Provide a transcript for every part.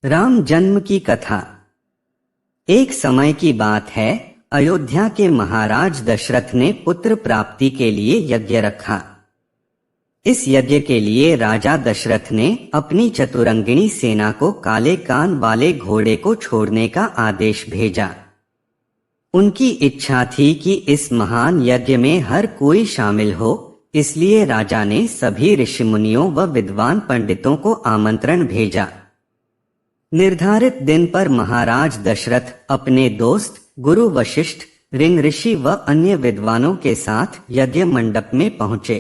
राम जन्म की कथा। एक समय की बात है, अयोध्या के महाराज दशरथ ने पुत्र प्राप्ति के लिए यज्ञ रखा। इस यज्ञ के लिए राजा दशरथ ने अपनी चतुरंगिणी सेना को काले कान वाले घोड़े को छोड़ने का आदेश भेजा। उनकी इच्छा थी कि इस महान यज्ञ में हर कोई शामिल हो, इसलिए राजा ने सभी ऋषिमुनियों व विद्वान पंडितों को आमंत्रण भेजा। निर्धारित दिन पर महाराज दशरथ अपने दोस्त गुरु वशिष्ठ, ऋंग ऋषि व अन्य विद्वानों के साथ यज्ञ मंडप में पहुंचे।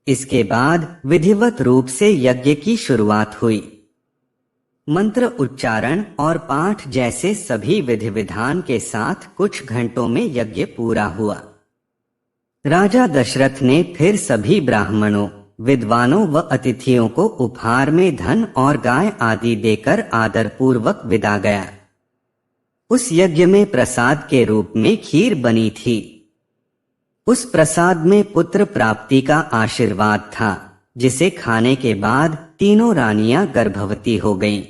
इसके बाद विधिवत रूप से यज्ञ की शुरुआत हुई। मंत्र उच्चारण और पाठ जैसे सभी विधि विधान के साथ कुछ घंटों में यज्ञ पूरा हुआ। राजा दशरथ ने फिर सभी ब्राह्मणों, विद्वानों व अतिथियों को उपहार में धन और गाय आदि देकर आदरपूर्वक विदा गया। उस यज्ञ में प्रसाद के रूप में खीर बनी थी। उस प्रसाद में पुत्र प्राप्ति का आशीर्वाद था, जिसे खाने के बाद तीनों रानियां गर्भवती हो गईं।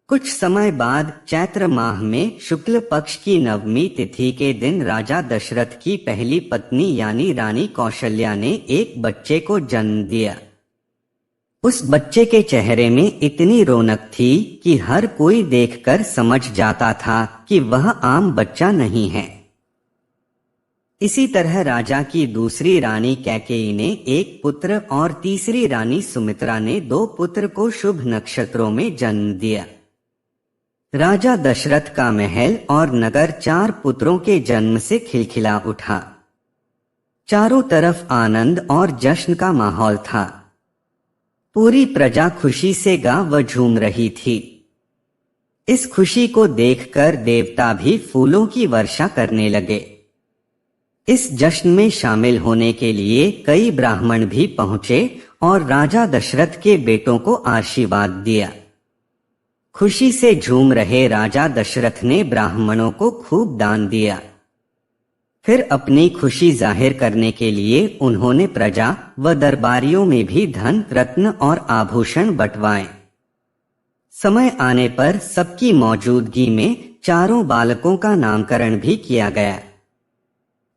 कुछ समय बाद चैत्र माह में शुक्ल पक्ष की नवमी तिथि के दिन राजा दशरथ की पहली पत्नी यानी रानी कौशल्या ने एक बच्चे को जन्म दिया। उस बच्चे के चेहरे में इतनी रौनक थी कि हर कोई देखकर समझ जाता था कि वह आम बच्चा नहीं है। इसी तरह राजा की दूसरी रानी कैकेयी ने एक पुत्र और तीसरी रानी सुमित्रा ने 2 पुत्र को शुभ नक्षत्रों में जन्म दिया। राजा दशरथ का महल और नगर 4 पुत्रों के जन्म से खिलखिला उठा। चारों तरफ आनंद और जश्न का माहौल था। पूरी प्रजा खुशी से गा व झूम रही थी। इस खुशी को देखकर देवता भी फूलों की वर्षा करने लगे। इस जश्न में शामिल होने के लिए कई ब्राह्मण भी पहुंचे और राजा दशरथ के बेटों को आशीर्वाद दिया। खुशी से झूम रहे राजा दशरथ ने ब्राह्मणों को खूब दान दिया। फिर अपनी खुशी जाहिर करने के लिए उन्होंने प्रजा व दरबारियों में भी धन, रत्न और आभूषण बंटवाए। समय आने पर सबकी मौजूदगी में चारों बालकों का नामकरण भी किया गया।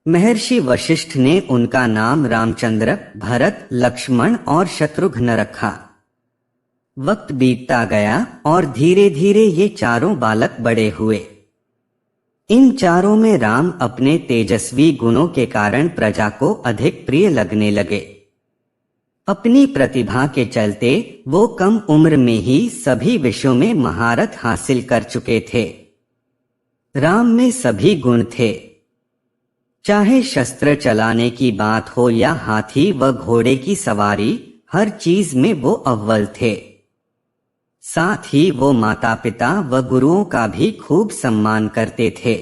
महर्षि वशिष्ठ ने उनका नाम रामचंद्र, भरत, लक्ष्मण और शत्रुघ्न रखा। वक्त बीतता गया और धीरे धीरे ये चारों बालक बड़े हुए। इन चारों में राम अपने तेजस्वी गुणों के कारण प्रजा को अधिक प्रिय लगने लगे। अपनी प्रतिभा के चलते वो कम उम्र में ही सभी विषयों में महारत हासिल कर चुके थे। राम में सभी गुण थे। चाहे शस्त्र चलाने की बात हो या हाथी व घोड़े की सवारी, हर चीज में वो अव्वल थे। साथ ही वो माता पिता व गुरुओं का भी खूब सम्मान करते थे।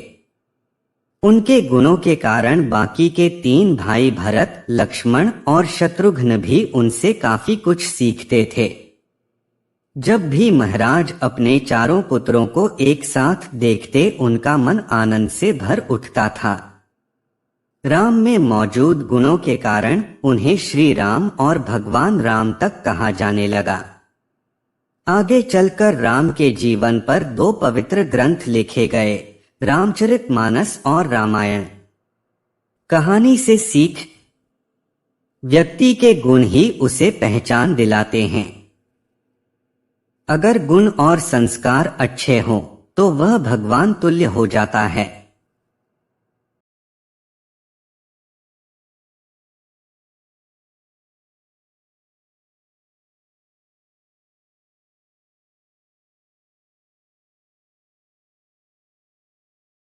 उनके गुणों के कारण बाकी के 3 भाई भरत, लक्ष्मण और शत्रुघ्न भी उनसे काफी कुछ सीखते थे। जब भी महाराज अपने चारों पुत्रों को एक साथ देखते, उनका मन आनंद से भर उठता था। राम में मौजूद गुणों के कारण उन्हें श्री राम और भगवान राम तक कहा जाने लगा। आगे चलकर राम के जीवन पर 2 पवित्र ग्रंथ लिखे गए, रामचरितमानस और रामायण। कहानी से सीख, व्यक्ति के गुण ही उसे पहचान दिलाते हैं। अगर गुण और संस्कार अच्छे हों तो वह भगवान तुल्य हो जाता है।